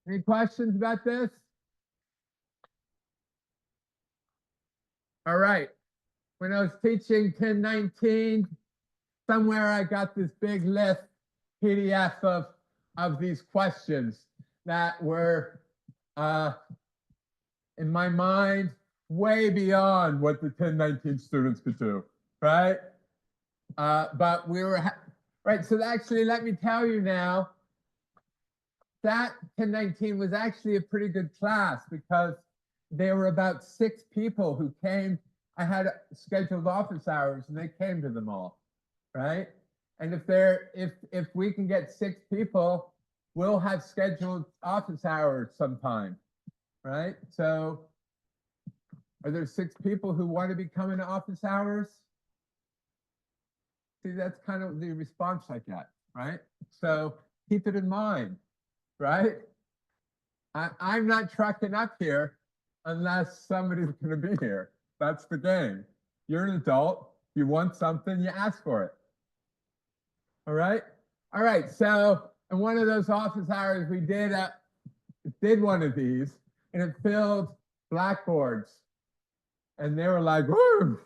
Any questions about this? All right. When I was teaching 1019, somewhere I got this big list PDF of these questions that were, in my mind, way beyond what the 1019 students could do, right? But we were, right, so actually, let me tell you now, that 1019 was actually a pretty good class because there were about 6 people who came. I had scheduled office hours and they came to them all, right? And if we can get 6 people, we'll have scheduled office hours sometime, right? So are there 6 people who want to be coming to office hours? See, that's kind of the response I get, right? So keep it in mind, right? I'm not trucking up here unless somebody's going to be here. That's the game. You're an adult. You want something, you ask for it. All right? All right, so in one of those office hours, we did one of these, and it filled blackboards. And they were like, woo,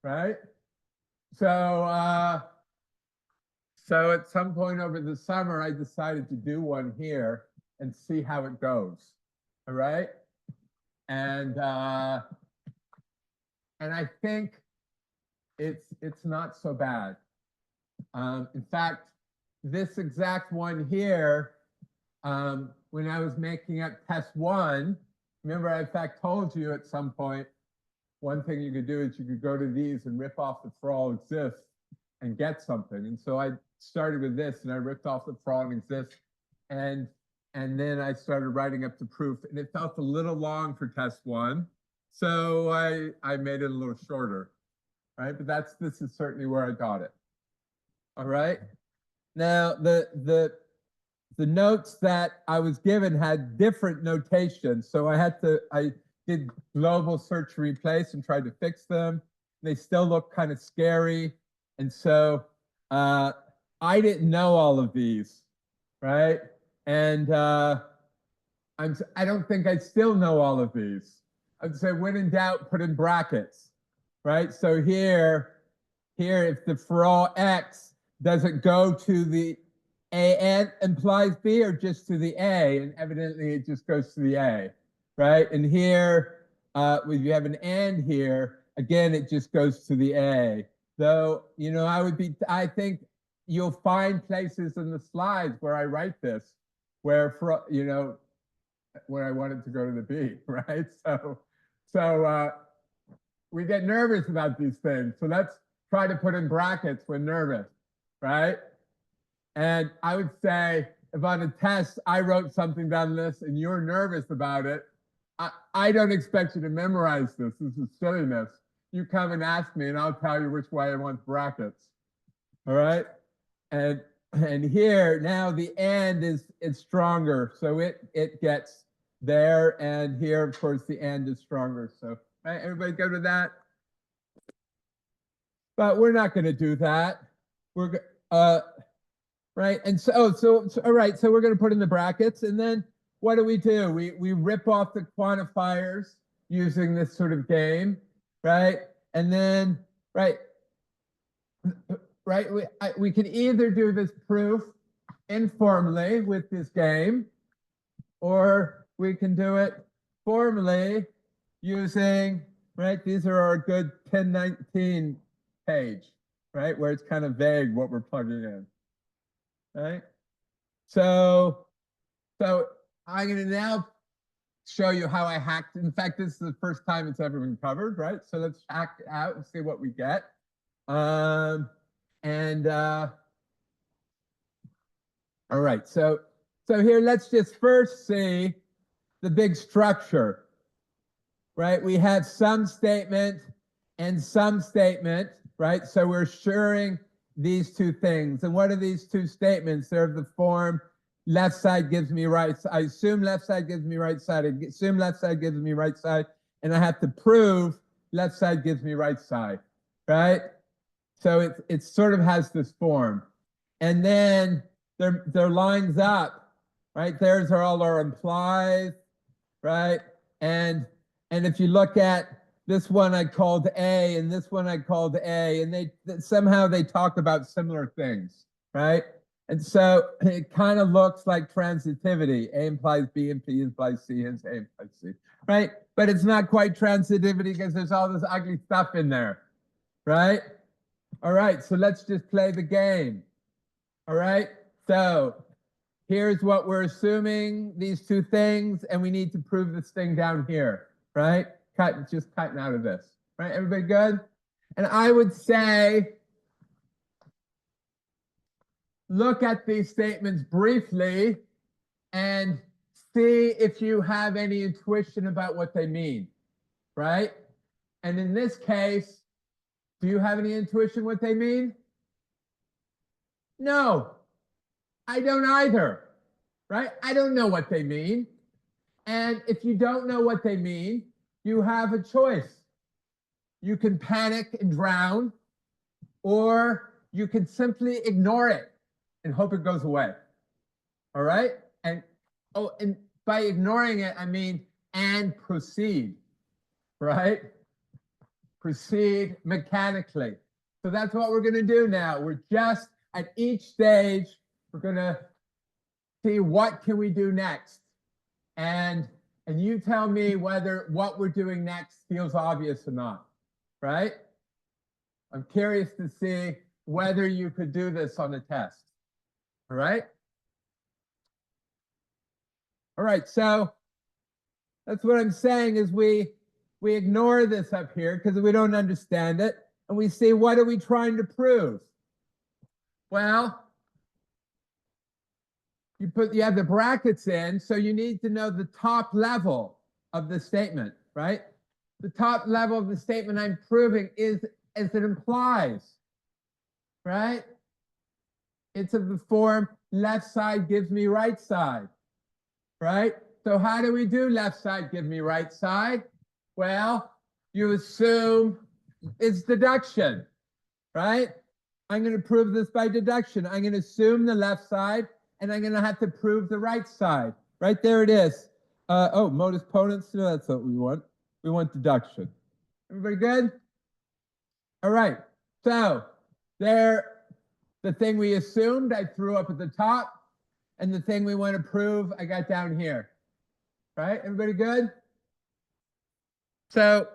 right? So, so at some point over the summer, I decided to do one here and see how it goes. All right? And I think it's not so bad. In fact, this exact one here, when I was making up test 1, remember I in fact told you at some point, one thing you could do is you could go to these and rip off the Forall exists and get something. And so I started with this and I ripped off the Forall exists, and then I started writing up the proof, and it felt a little long for test 1. So I made it a little shorter, right? But this is certainly where I got it. All right. Now the notes that I was given had different notations. So I did global search replace and tried to fix them. They still look kind of scary. And so I didn't know all of these, right? And I don't think I still know all of these. I'd say when in doubt, put in brackets, right? So here, if the Forall X, does it go to the A and implies B or just to the A? And evidently it just goes to the A, right? And here, when you have an and here, again, it just goes to the A. Though, you know, I think you'll find places in the slides where I write this, where, you know, where I wanted to go to the B, right? So we get nervous about these things. So let's try to put in brackets when nervous, right? And I would say if on a test I wrote something down this and you're nervous about it, I don't expect you to memorize this. This is silliness. You come and ask me and I'll tell you which way I want brackets. All right? And here now the and is stronger, so it gets there, and here of course the and is stronger. So right, everybody go to that. But we're not going to do that. We're right, and so all right. So we're going to put in the brackets, and then what do? We rip off the quantifiers using this sort of game, right? And then we can either do this proof informally with this game, or we can do it formally using, right? These are our good 1019 page, right? Where it's kind of vague what we're plugging in, right? So I'm going to now show you how I hacked. In fact, this is the first time it's ever been covered, right? So let's hack it out and see what we get. All right, so here, let's just first see the big structure, right? We have some statement and some statement, right? So we're assuring these two things. And what are these two statements? They're of the form, left side gives me right. I assume left side gives me right side. I assume left side gives me right side. And I have to prove left side gives me right side, right? So it sort of has this form. And then they're lines up, right? There's all our implies, right? And if you look at this one I called A and this one I called A, and they somehow they talk about similar things, right? And so it kind of looks like transitivity. A implies B and B implies C, hence A implies C, right? But it's not quite transitivity because there's all this ugly stuff in there, right? All right, so let's just play the game. All right, so here's what we're assuming, these two things, and we need to prove this thing down here, right? Just cutting out of this, right? Everybody good? And I would say, look at these statements briefly and see if you have any intuition about what they mean, right? And in this case, do you have any intuition what they mean? No, I don't either, right? I don't know what they mean. And if you don't know what they mean, you have a choice. You can panic and drown, or you can simply ignore it and hope it goes away. All right? And by ignoring it, I mean, and proceed, right? Proceed mechanically. So that's what we're going to do now. We're just at each stage, we're going to see what can we do next. And you tell me whether what we're doing next feels obvious or not, right? I'm curious to see whether you could do this on a test. All right? All right, so that's what I'm saying is we ignore this up here because we don't understand it. And we see, what are we trying to prove? Well, you have the brackets in, so you need to know the top level of the statement, right? The top level of the statement I'm proving is as it implies, right? It's of the form left side gives me right side, right? So how do we do left side give me right side? Well, you assume it's deduction, right? I'm going to prove this by deduction. I'm going to assume the left side, and I'm going to have to prove the right side. Right there it is. Modus ponens. No, that's what we want. We want deduction. Everybody good? All right. So there, the thing we assumed I threw up at the top, and the thing we want to prove I got down here. Right? Everybody good? So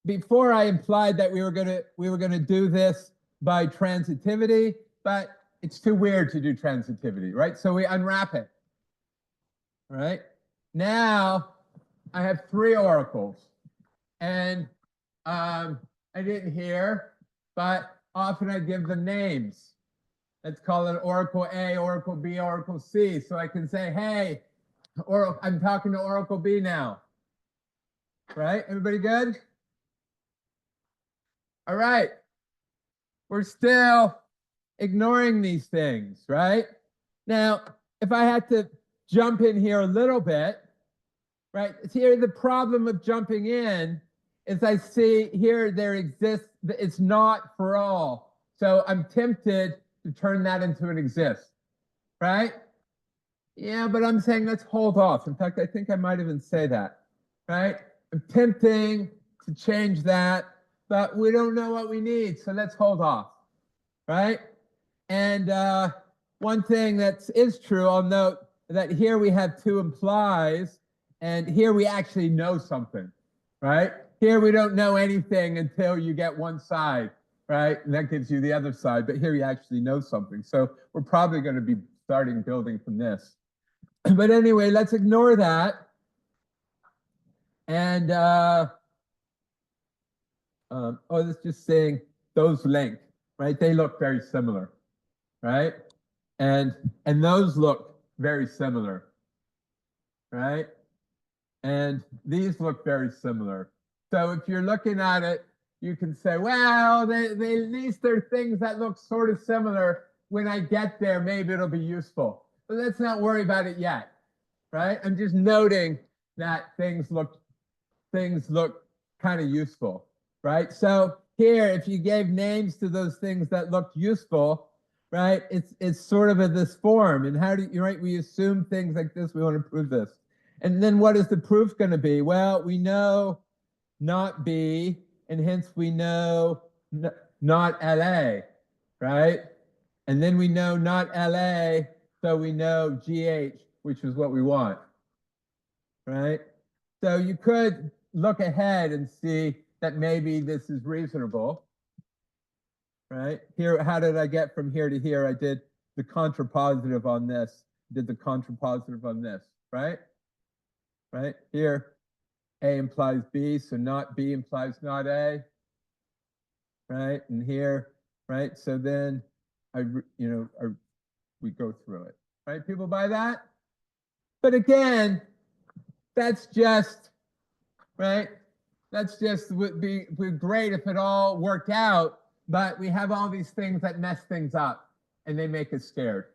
before I implied that we were gonna do this by transitivity, but it's too weird to do transitivity, right? So we unwrap it. All right. Now I have 3 oracles, and I didn't hear, but often I give them names. Let's call it Oracle A, Oracle B, Oracle C. So I can say, hey, I'm talking to Oracle B now. Right? Everybody good? All right. We're still ignoring these things, right? Now, if I had to jump in here a little bit, right? Here, the problem of jumping in is I see here there exists, it's not Forall. So I'm tempted to turn that into an exist, right? Yeah, but I'm saying let's hold off. In fact, I think I might even say that, right? I'm tempting to change that, but we don't know what we need, so let's hold off, right? And one thing that is true, I'll note that here we have 2 implies, and here we actually know something, right? Here we don't know anything until you get one side, right? And that gives you the other side, but here you actually know something. So we're probably going to be starting building from this. But anyway, let's ignore that. And it's just saying those link, right? They look very similar, right? And those look very similar, right? And these look very similar. So if you're looking at it, you can say, well, these are things that look sort of similar. When I get there, maybe it'll be useful. But let's not worry about it yet, right? I'm just noting that things look kind of useful, right? So here, if you gave names to those things that looked useful, right? It's sort of this form. And how do you, right? We assume things like this. We want to prove this. And then what is the proof going to be? Well, we know not B, and hence we know not LA, right? And then we know not LA, so we know GH, which is what we want, right? So you could look ahead and see that maybe this is reasonable, right? Here, how did I get from here to here? I did the contrapositive on this, did the contrapositive on this, right? Right here, A implies B, so not B implies not A, right? And here, right? So then we go through it, right? People buy that? But again, that's just, right? That's just would be great if it all worked out, but we have all these things that mess things up and they make us scared,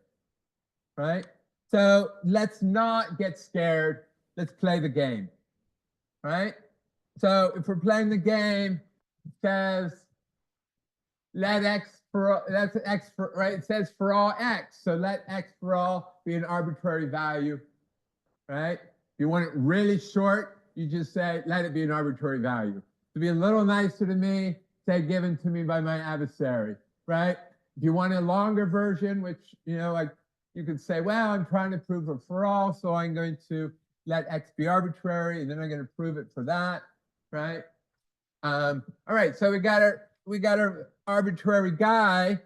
right? So let's not get scared. Let's play the game, right? So if we're playing the game, it says let x for, that's x for, right? It says for all x. So let x for all be an arbitrary value, right? If you want it really short, you just say, let it be an arbitrary value. To be a little nicer to me, say given to me by my adversary, right? If you want a longer version, which, like you could say, well, I'm trying to prove a for all, so I'm going to let x be arbitrary, and then I'm going to prove it for that, right? All right, so we got our arbitrary guy,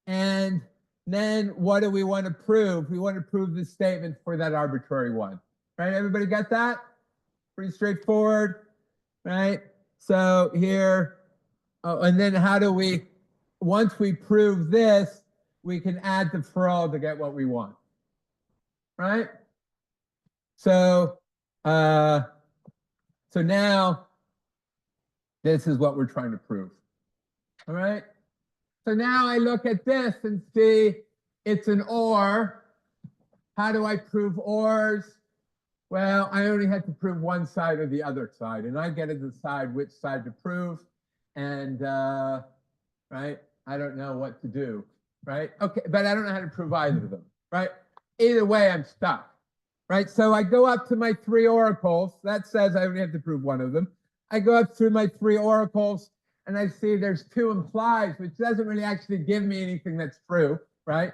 and then what do we want to prove? We want to prove this statement for that arbitrary one, right? Everybody got that? Pretty straightforward, right? So here, and then how do we, once we prove this, we can add the for all to get what we want, right? So, so now this is what we're trying to prove, all right? So now I look at this and see it's an OR. How do I prove ORs? Well, I only had to prove one side or the other side, and I get to decide which side to prove. And, right, I don't know what to do, right? Okay, but I don't know how to prove either of them, right? Either way, I'm stuck, right? So I go up to my three oracles. That says I only have to prove one of them. I go up through my three oracles, and I see there's two implies, which doesn't really actually give me anything that's true, right?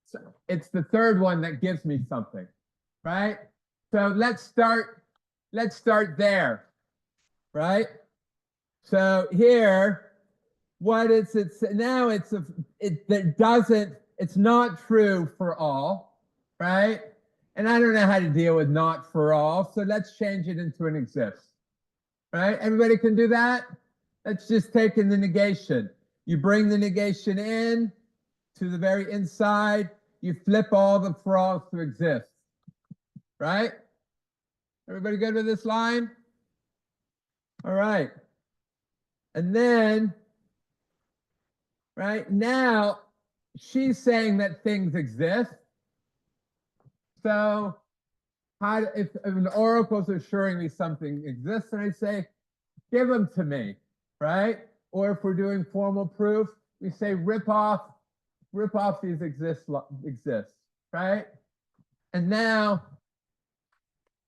So it's the third one that gives me something, right? So let's start there, right? So here, what is it? Now it's it's not true for all, right? And I don't know how to deal with not for all, so let's change it into an exists, right? Everybody can do that? Let's just take in the negation. You bring the negation in to the very inside, you flip all the for alls to exist. Right? Everybody good with this line? All right. And then, right now, she's saying that things exist. So if an oracle is assuring me something exists, and I say, give them to me, right? Or if we're doing formal proof, we say rip off these exists, right? And now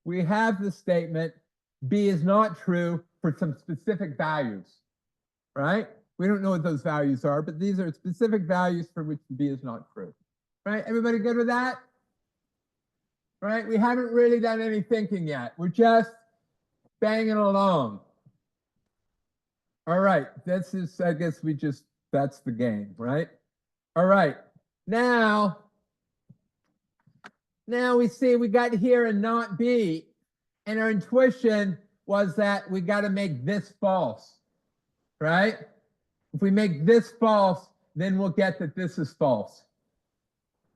we have the statement, B is not true for some specific values, right? We don't know what those values are, but these are specific values for which B is not true, right? Everybody good with that? Right? We haven't really done any thinking yet. We're just banging along. All right, this is, I guess that's the game, right? All right, now we see we got here a not B, and our intuition was that we got to make this false, right? If we make this false, then we'll get that this is false,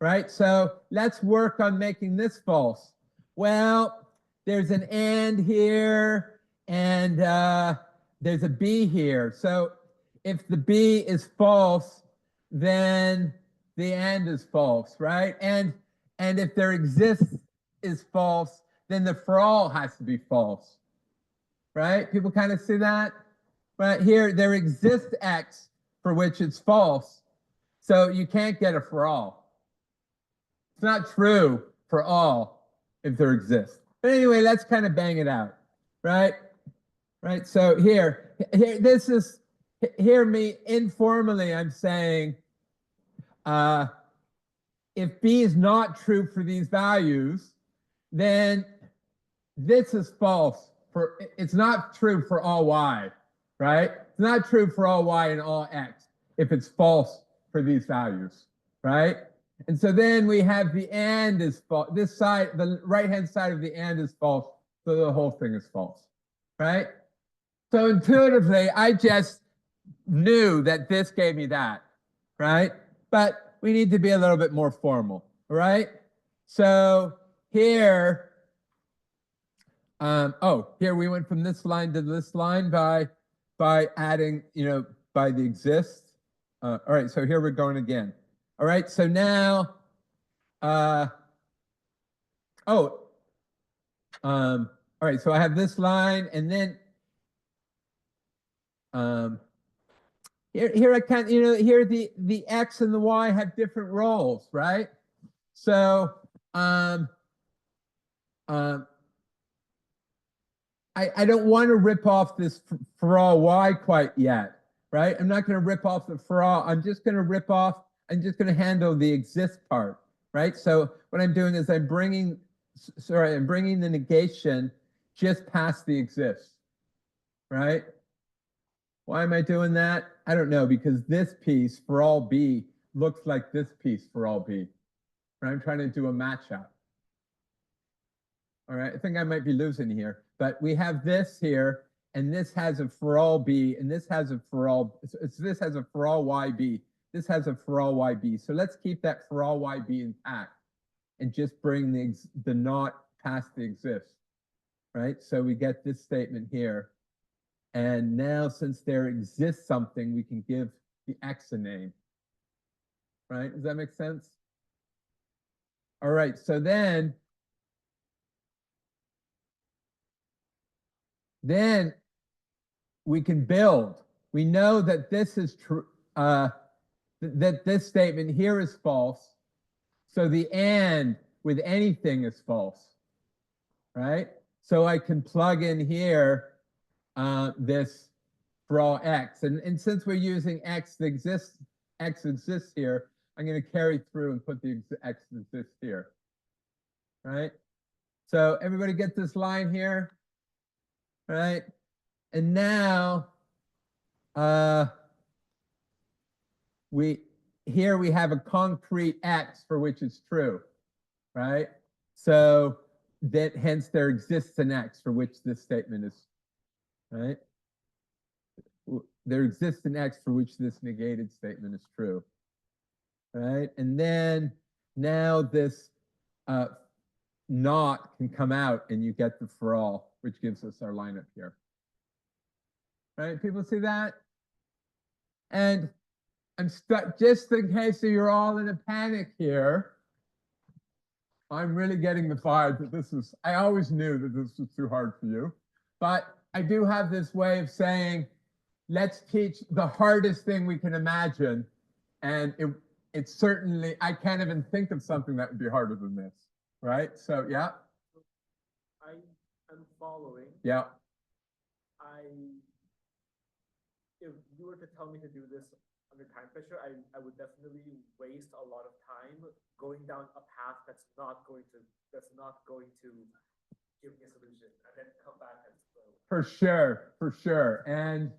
right? So let's work on making this false. Well, there's an and here, and there's a B here. So if the B is false, then the and is false, right? And if there exists is false, then the for all has to be false, right? People kind of see that? Right here, there exists X for which it's false. So you can't get a for all. It's not true for all if there exists. But anyway, let's kind of bang it out, right? Right. So here, this is, hear me informally, I'm saying, if B is not true for these values, then this is false for, it's not true for all Y, right? It's not true for all Y and all X if it's false for these values, right? And so then we have the and is false. This side, the right-hand side of the and is false, so the whole thing is false, right? So intuitively, I just knew that this gave me that, right? But we need to be a little bit more formal, right? So here, here we went from this line to this line by adding, by the exist. All right, so here we're going again. All right, so now, all right, so I have this line, and then here I can, here the X and the Y have different roles, right? So I don't want to rip off this for all Y quite yet, right? I'm not going to rip off the for all. I'm just going to handle the exist part, right? So what I'm doing is I'm bringing the negation just past the exist, right? Why am I doing that? I don't know, because this piece for all B looks like this piece for all B. Right? I'm trying to do a matchup. All right, I think I might be losing here, but we have this here, and this has a for all B, and this has a for all, this has a for all YB, this has a for all YB. So let's keep that for all YB intact and just bring the not past the exist, right? So we get this statement here. And now, since there exists something, we can give the X a name, right? Does that make sense? All right, so then we can build. We know that this is true, that this statement here is false. So the and with anything is false, right? So I can plug in here this for all X. And since we're using X exists here, I'm going to carry through and put the X exists here, right? So everybody get this line here, right? And now we have a concrete X for which it's true, right? So that hence there exists an X for which this statement is, right? There exists an X for which this negated statement is true, right? And then now this not can come out, and you get the for all, which gives us our line up here. Right? People see that? And I'm stuck, just in case you're all in a panic here. I'm really getting the vibe that this is, I always knew that this was too hard for you, but I do have this way of saying, let's teach the hardest thing we can imagine. And it's certainly, I can't even think of something that would be harder than this, right? So, yeah. I am following. Yeah. If you were to tell me to do this under time pressure, I would definitely waste a lot of time going down a path that's not going to give me a solution, and then come back and for sure. And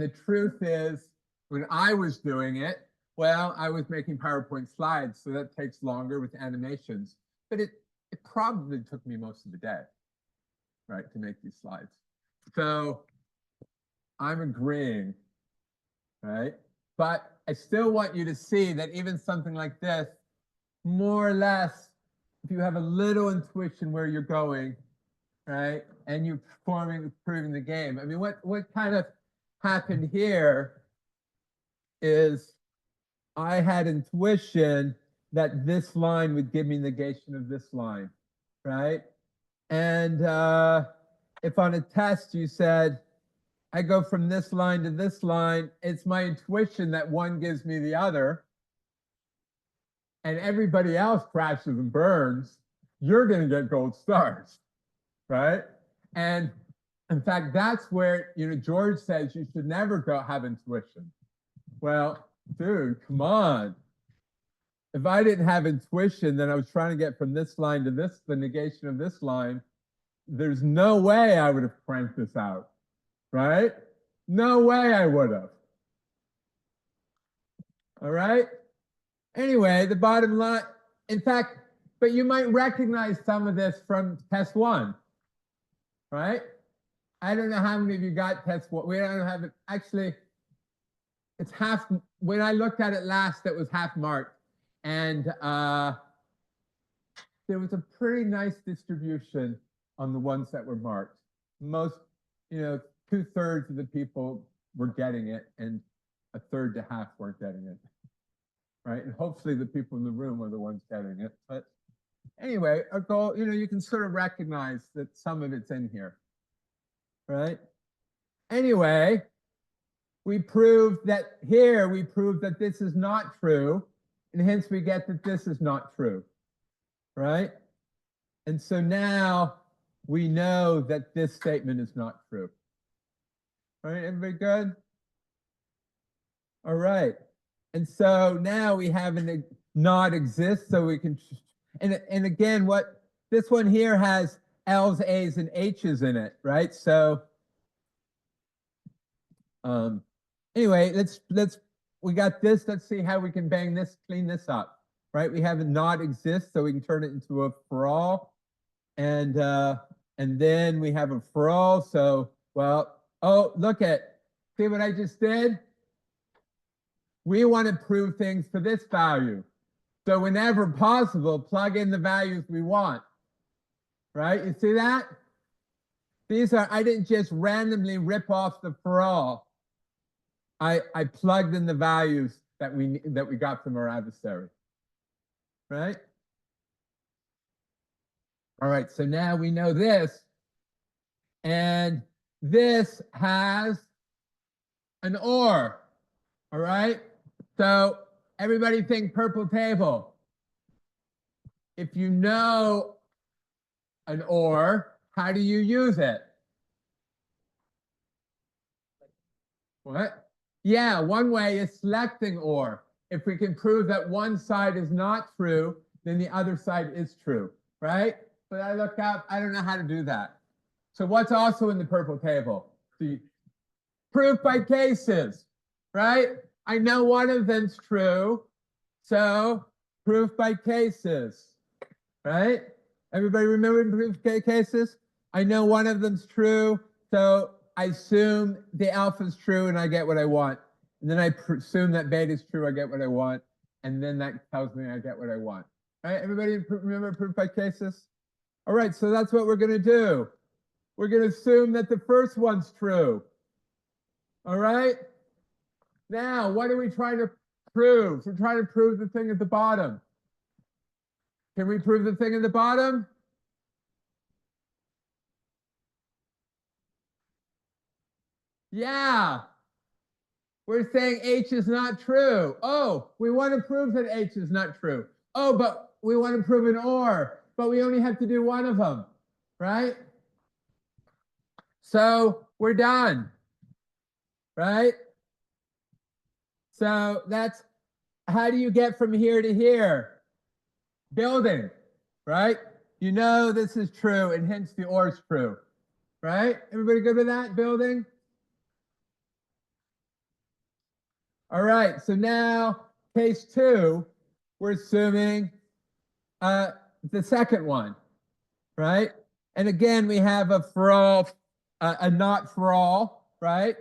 the truth is, when I was doing it, well, I was making PowerPoint slides, so that takes longer with animations. But it probably took me most of the day, right, to make these slides. So I'm agreeing, right? But I still want you to see that even something like this, more or less, if you have a little intuition where you're going, right, and you're proving the game. I mean, what kind of happened here is I had intuition that this line would give me negation of this line, right? And if on a test you said, I go from this line to this line, it's my intuition that one gives me the other, and everybody else crashes and burns, you're going to get gold stars, right? And in fact, that's where, George says you should never go have intuition. Well, dude, come on. If I didn't have intuition, then I was trying to get from this line to this, the negation of this line, there's no way I would have cranked this out, right? No way I would have. All right? Anyway, the bottom line, in fact, but you might recognize some of this from test one, right? I don't know how many of you got test one. We don't have it. Actually, it's half. When I looked at it last, it was half marked. And there was a pretty nice distribution on the ones that were marked. Most, 2/3 of the people were getting it, and 1/3 to half weren't getting it. Right? And hopefully the people in the room are the ones getting it. But anyway, our goal, you can sort of recognize that some of it's in here. Right? Anyway, we proved that this is not true, and hence we get that this is not true. Right? And so now we know that this statement is not true. All right, everybody good? All right. And so now we have an not exist, so we can, and again, what this one here has L's, A's, and H's in it, right? So anyway, we got this. Let's see how we can clean this up, right? We have a not exist, so we can turn it into a Forall, and then we have a Forall. So see what I just did? We want to prove things for this value. So whenever possible, plug in the values we want. Right? You see that? I didn't just randomly rip off the Forall. I plugged in the values that we got from our adversary. Right? All right, so now we know this. And this has an OR. All right? So everybody think purple table. If you know an OR, how do you use it? What? Yeah, one way is selecting OR. If we can prove that one side is not true, then the other side is true, right? But I look up, I don't know how to do that. So what's also in the purple table? Proof by cases, right? I know one of them's true, so proof by cases, right? Everybody remember proof by cases? I know one of them's true, so I assume the alpha's true and I get what I want. And then I assume that beta's true, I get what I want. And then that tells me I get what I want. All right, everybody remember proof by cases? All right, so that's what we're going to do. We're going to assume that the first one's true. All right? Now, what are we trying to prove? We're trying to prove the thing at the bottom. Can we prove the thing at the bottom? Yeah. We're saying H is not true. Oh, we want to prove that H is not true. Oh, but we want to prove an OR, but we only have to do one of them, right? So we're done, right? So that's, how do you get from here to here? Building, right? You know this is true, and hence the OR is true, right? Everybody good with that? Building? All right, so now case 2, we're assuming the second one, right? And again, we have a Forall, a not Forall, right?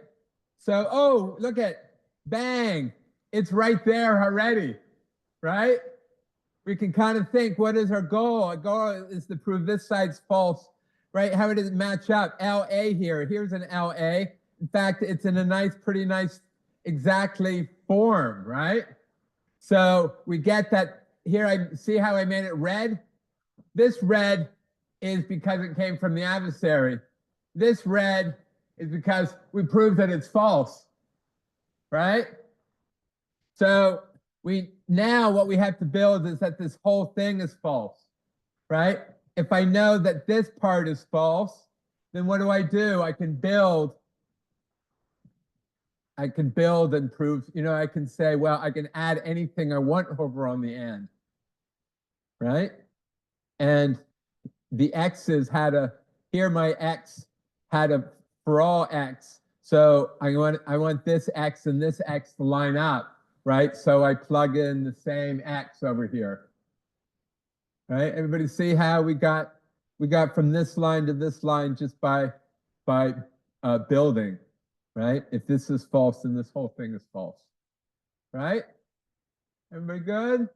So, oh, look at, bang, it's right there already, right? We can kind of think, what is our goal? Our goal is to prove this side's false, right? How does it match up? LA here, here's an LA. In fact, it's in a pretty nice, exactly form, right? So we get that here. I see how I made it red. This red is because it came from the adversary. This red is because we proved that it's false, right? So we now what we have to build is that this whole thing is false, right? If I know that this part is false, then what do? I can build and prove, I can say, well, I can add anything I want over on the end, right? And the x's here my x had a for all x. So I want this x and this x to line up, right? So I plug in the same x over here, right? Everybody see how we got from this line to this line just by building, right? If this is false, then this whole thing is false, right? Everybody good?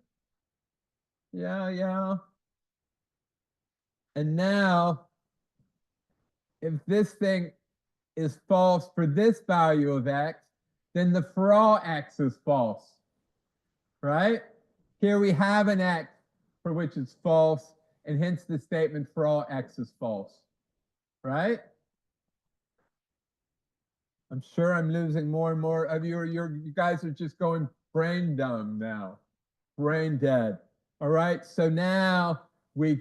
Yeah. And now, if this thing is false for this value of x, then the for all x is false, right? Here we have an x for which it's false, and hence the statement for all x is false, right? I'm sure I'm losing more and more of you. You guys are just going brain dumb now, brain dead. All right, so now we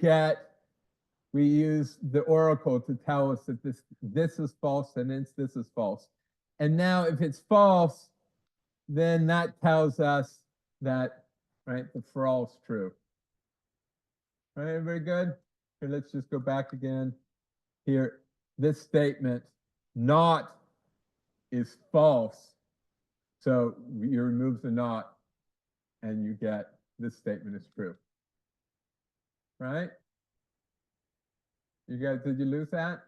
use the oracle to tell us that this is false and hence this is false. And now if it's false, then that tells us that, right, the for all is true. All right, everybody good? Here, let's just go back again. Here, this statement, not is false. So you remove the not and you get this statement is true. Right? You guys, did you lose that?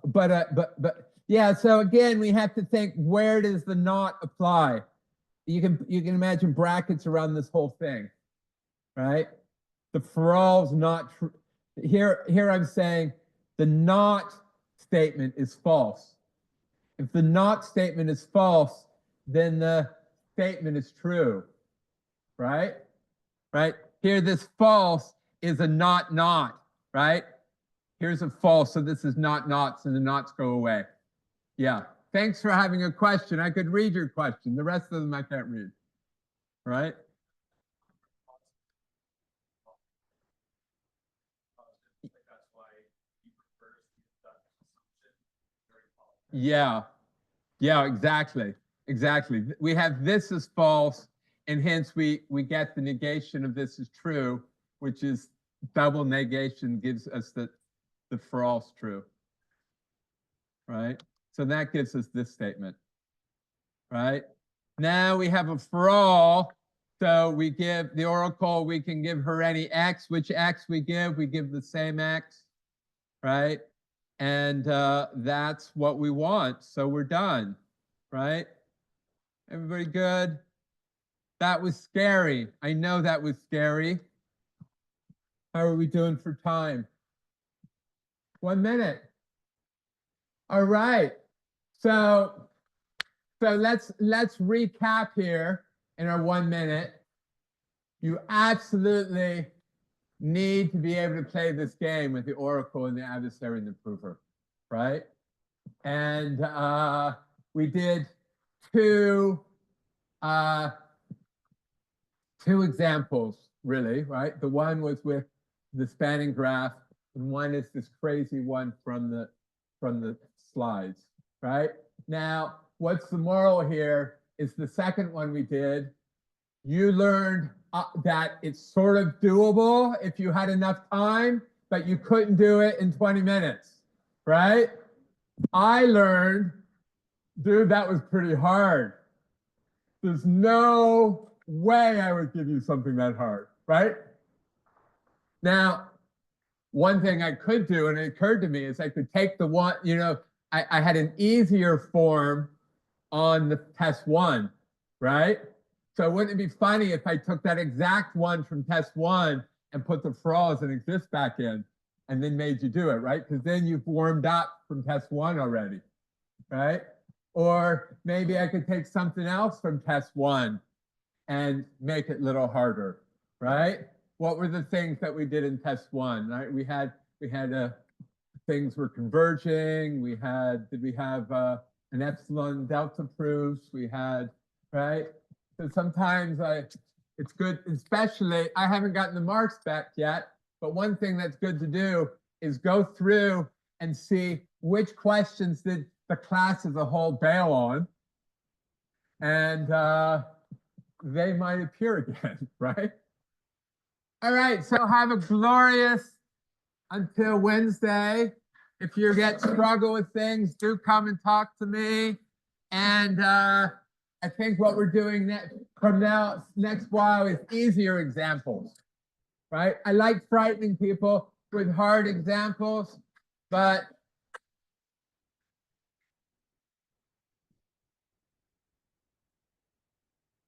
But yeah, so again, we have to think, where does the not apply? You can imagine brackets around this whole thing, right? The for all's not true. Here I'm saying the not statement is false. If the not statement is false, then the statement is true, right? Right? Here, this false is a not, right? Here's a false, so this is not, so the nots go away. Yeah. Thanks for having a question. I could read your question. The rest of them I can't read, right? Yeah. Yeah, exactly. We have this is false, and hence we get the negation of this is true, which is double negation gives us the for all's true, right? So that gives us this statement, right? Now we have a for all, so we give the oracle, we can give her any x. Which x we give the same x, right? And that's what we want, so we're done, right? Everybody good? That was scary. I know that was scary. How are we doing for time? 1 minute. All right. So let's recap here in our 1 minute. You absolutely need to be able to play this game with the oracle and the adversary and the prover, right? And we did two examples, really, right? The one was with the spanning graph, and one is this crazy one from the slides, right? Now, what's the moral here is the second one we did. You learned that it's sort of doable if you had enough time, but you couldn't do it in 20 minutes, right? I learned, dude, that was pretty hard. There's no way I would give you something that hard, right? Now, one thing I could do, and it occurred to me, is I could take the one, I had an easier form on the test one, right? So wouldn't it be funny if I took that exact one from test one and put the for all as an exist back in and then made you do it, right? Because then you've warmed up from test one already, right? Or maybe I could take something else from test one and make it a little harder, right? What were the things that we did in test one, right? We had things were converging. Did we have and epsilon delta proofs we had, right? So sometimes it's good, especially, I haven't gotten the marks back yet, but one thing that's good to do is go through and see which questions did the class as a whole bail on, and they might appear again, right? All right, so have a glorious until Wednesday. If you struggle with things, do come and talk to me. And I think what we're doing next while is easier examples, right? I like frightening people with hard examples, but